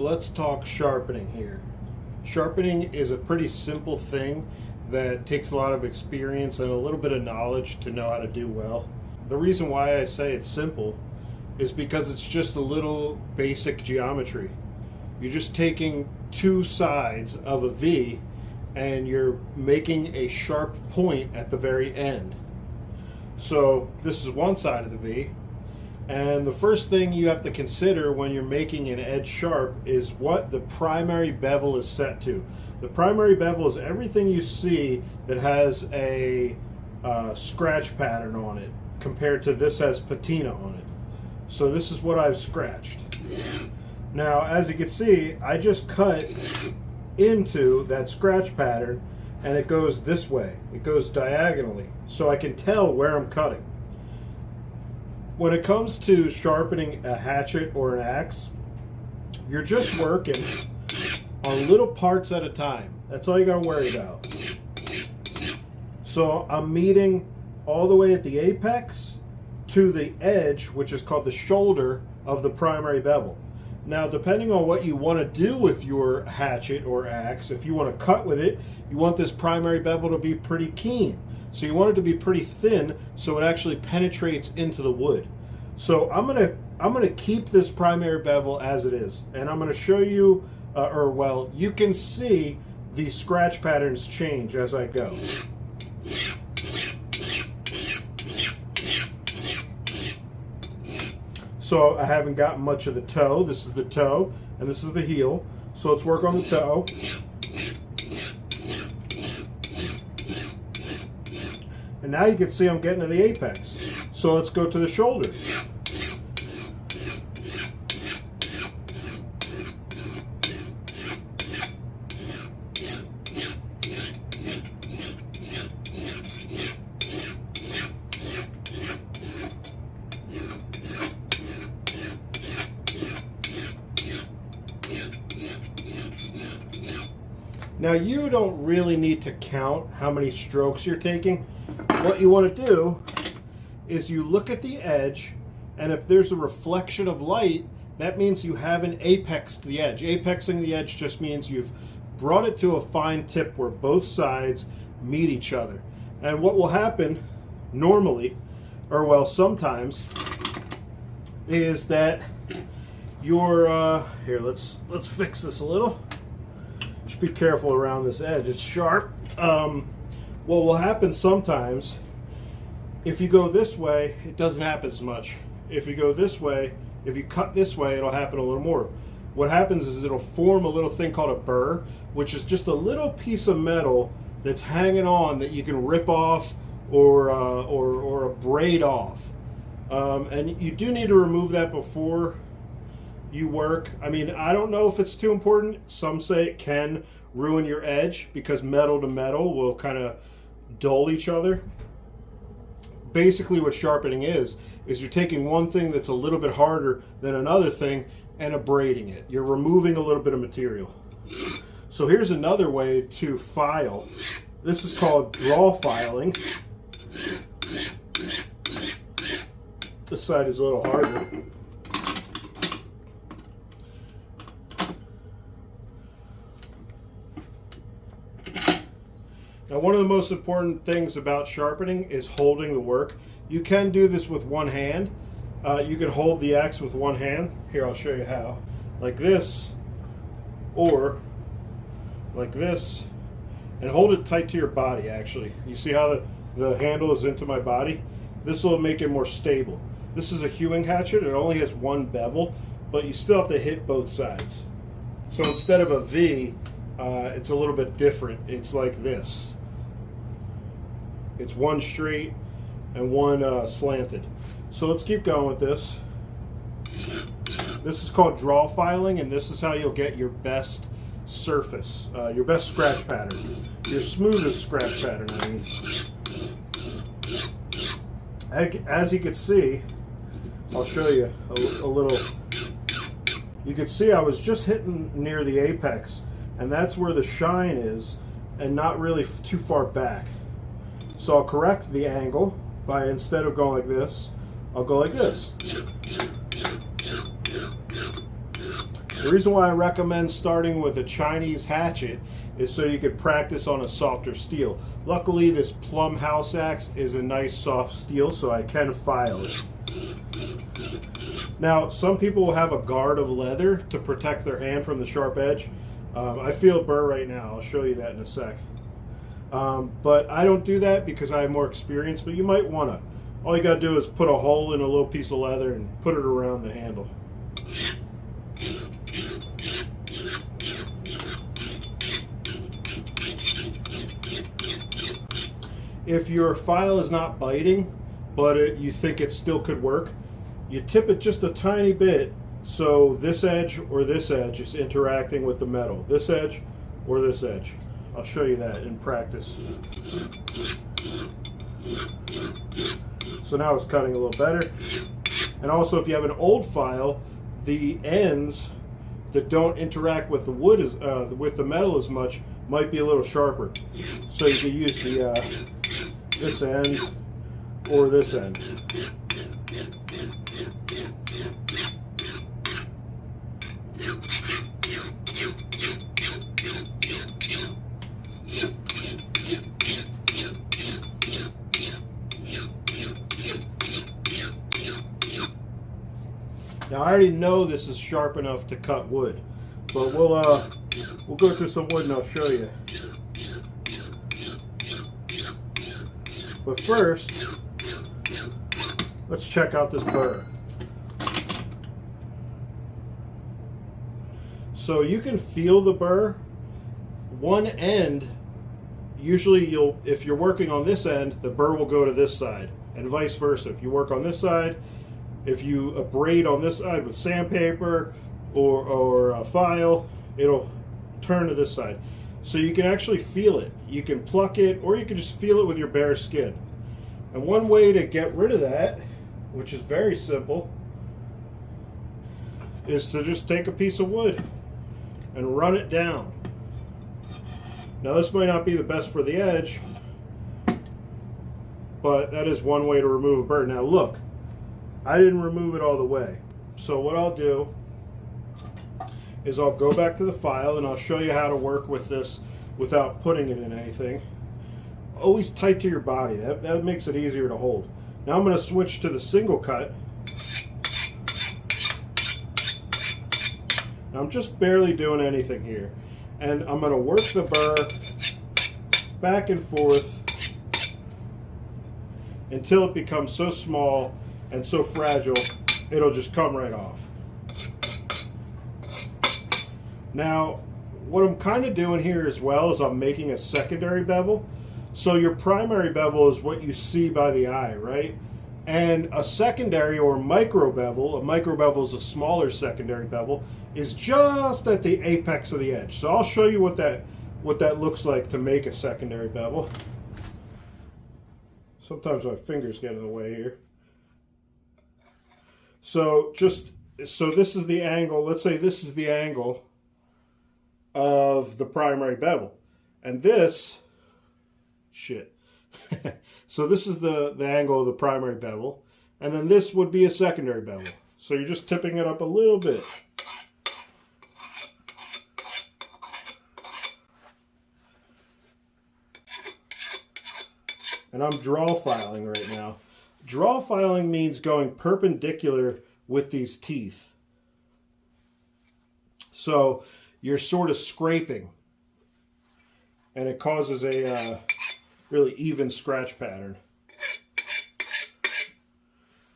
Let's talk sharpening here. Sharpening is a pretty simple thing that takes a lot of experience and a little bit of knowledge to know how to do well. The reason why I say it's simple is because it's just a little basic geometry. You're just taking two sides of a V and you're making a sharp point at the very end. So this is one side of the V. And the first thing you have to consider when you're making an edge sharp is what the primary bevel is set to. The primary bevel is everything you see that has a scratch pattern on it, compared to this has patina on it. So this is what I've scratched. Now, as you can see, I just cut into that scratch pattern and it goes this way. It goes diagonally, so I can tell where I'm cutting. When it comes to sharpening a hatchet or an axe, you're just working on little parts at a time. That's all you got to worry about. So I'm meeting all the way at the apex to the edge, which is called the shoulder of the primary bevel. Now, depending on what you want to do with your hatchet or axe, if you want to cut with it, you want this primary bevel to be pretty keen. So you want it to be pretty thin so it actually penetrates into the wood. So I'm gonna keep this primary bevel as it is, and I'm gonna show you, you can see the scratch patterns change as I go. So I haven't gotten much of the toe. This is the toe, and this is the heel. So let's work on the toe. And now you can see I'm getting to the apex. So let's go to the shoulder. Now, you don't really need to count how many strokes you're taking. What you want to do is you look at the edge, and if there's a reflection of light, that means you have an apex to the edge. Apexing the edge just means you've brought it to a fine tip where both sides meet each other. And what will happen normally, or well, sometimes, is that your here, let's fix this a little. Just be careful around this edge. It's sharp. What will happen sometimes, if you go this way, it doesn't happen as much. If you go this way, if you cut this way, it'll happen a little more. What happens is it'll form a little thing called a burr, which is just a little piece of metal that's hanging on that you can rip off or braid off. And you do need to remove that before you work. I mean, I don't know if it's too important. Some say it can ruin your edge because metal to metal will kind of dull each other. Basically what sharpening is you're taking one thing that's a little bit harder than another thing and abrading it. You're removing a little bit of material. So here's another way to file. This is called draw filing. This side is a little harder. Now, one of the most important things about sharpening is holding the work. You can do this with one hand. You can hold the axe with one hand. Here, I'll show you how. Like this, or like this, and hold it tight to your body, actually. You see how the handle is into my body? This will make it more stable. This is a hewing hatchet. It only has one bevel, but you still have to hit both sides. So instead of a V, it's a little bit different. It's like this. It's one straight and one slanted. So let's keep going with this. This is called draw filing, and this is how you'll get your best surface, your best scratch pattern, your smoothest scratch pattern, I mean. As you can see, I'll show you a little. You can see I was just hitting near the apex, and that's where the shine is, and not really too far back. So I'll correct the angle by, instead of going like this, I'll go like this. The reason why I recommend starting with a Chinese hatchet is so you could practice on a softer steel. Luckily, this plum house axe is a nice soft steel, so I can file it. Now, some people will have a guard of leather to protect their hand from the sharp edge. I feel a burr right now. I'll show you that in a sec. But I don't do that because I have more experience, but you might want to. All you got to do is put a hole in a little piece of leather and put it around the handle. If your file is not biting, but you think it still could work, you tip it just a tiny bit so this edge or this edge is interacting with the metal. This edge or this edge. I'll show you that in practice. So now it's cutting a little better. And also, if you have an old file, the ends that don't interact with the wood with the metal as much might be a little sharper. So you can use the this end or this end. Now I already know this is sharp enough to cut wood, but we'll go through some wood and I'll show you. But first, let's check out this burr. So you can feel the burr. One end, usually if you're working on this end, the burr will go to this side, and vice versa. If you work on this side, if you abrade on this side with sandpaper or a file, it'll turn to this side. So you can actually feel it. You can pluck it, or you can just feel it with your bare skin. And one way to get rid of that, which is very simple, is to just take a piece of wood and run it down. Now this might not be the best for the edge, but that is one way to remove a burr. Now look, I didn't remove it all the way. So what I'll do is I'll go back to the file and I'll show you how to work with this without putting it in anything. Always tight to your body. That makes it easier to hold. Now I'm going to switch to the single cut. Now I'm just barely doing anything here. And I'm going to work the burr back and forth until it becomes so small and so fragile it'll just come right off. Now what I'm kind of doing here as well is I'm making a secondary bevel. So your primary bevel is what you see by the eye, right? And a secondary or micro bevel, a micro bevel is a smaller secondary bevel, is just at the apex of the edge. So I'll show you what that looks like to make a secondary bevel. Sometimes my fingers get in the way here. So this is the angle. Let's say this is the angle of the primary bevel, and this so this is the angle of the primary bevel, and then this would be a secondary bevel. So you're just tipping it up a little bit. And I'm draw filing right now. Draw filing means going perpendicular with these teeth. So you're sort of scraping, and it causes a really even scratch pattern.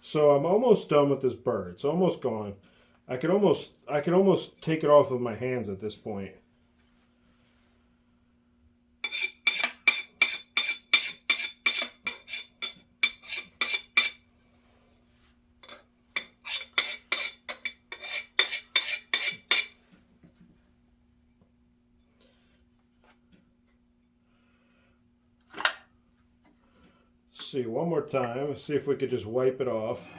So I'm almost done with this burr. It's almost gone. I can almost take it off with my hands at this point. See one more time. Let's see if we could just wipe it off.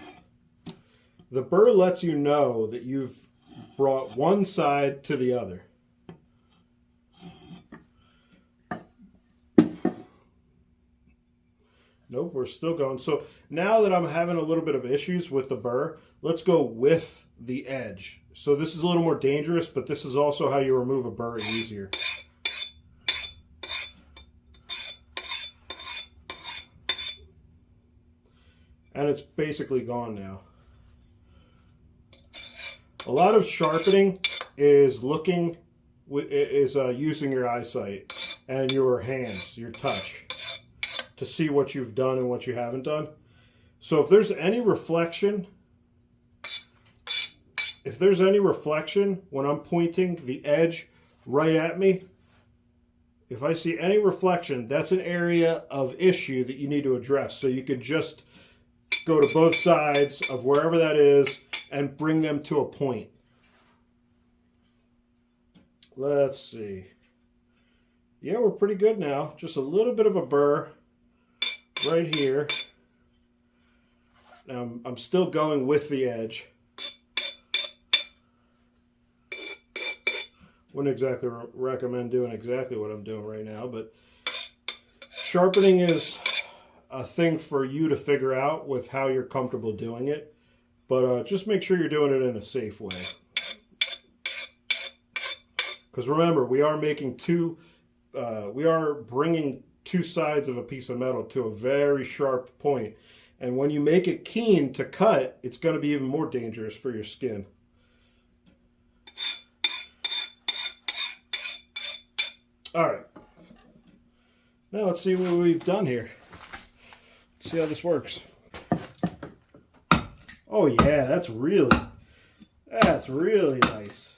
The burr lets you know that you've brought one side to the other. Nope, we're still going. So now that I'm having a little bit of issues with the burr, let's go with the edge. So this is a little more dangerous, but this is also how you remove a burr easier. And it's basically gone now. A lot of sharpening is using your eyesight and your hands, your touch, to see what you've done and what you haven't done. So if there's any reflection, when I'm pointing the edge right at me, if I see any reflection, that's an area of issue that you need to address. So you could just go to both sides of wherever that is and bring them to a point. Let's see. Yeah, we're pretty good now. Just a little bit of a burr right here. Now I'm still going with the edge. Wouldn't exactly recommend doing exactly what I'm doing right now, but sharpening is a thing for you to figure out with how you're comfortable doing it. But just make sure you're doing it in a safe way. Because remember, we are bringing two sides of a piece of metal to a very sharp point. And when you make it keen to cut, it's going to be even more dangerous for your skin. All right. Now let's see what we've done here. Let's see how this works. Oh yeah, that's really nice.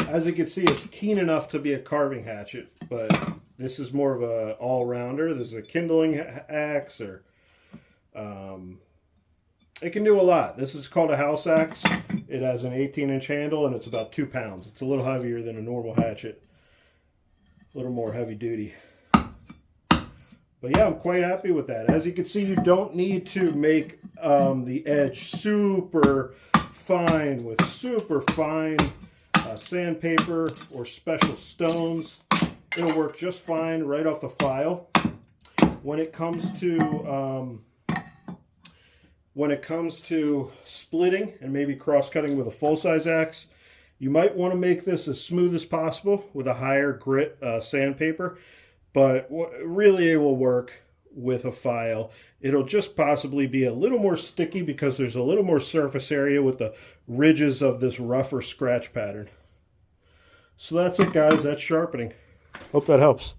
As you can see, it's keen enough to be a carving hatchet, but this is more of a all-rounder. This is a kindling axe, or it can do a lot. This is called a house axe. It has an 18-inch handle, and it's about 2 pounds. It's a little heavier than a normal hatchet. A little more heavy duty. But yeah, I'm quite happy with that. As you can see, you don't need to make the edge super fine with super fine sandpaper or special stones. It'll work just fine right off the file. When it comes to splitting and maybe cross-cutting with a full-size axe, you might want to make this as smooth as possible with a higher grit sandpaper, but really it will work with a file. It'll just possibly be a little more sticky because there's a little more surface area with the ridges of this rougher scratch pattern. So that's it, guys. That's sharpening. Hope that helps.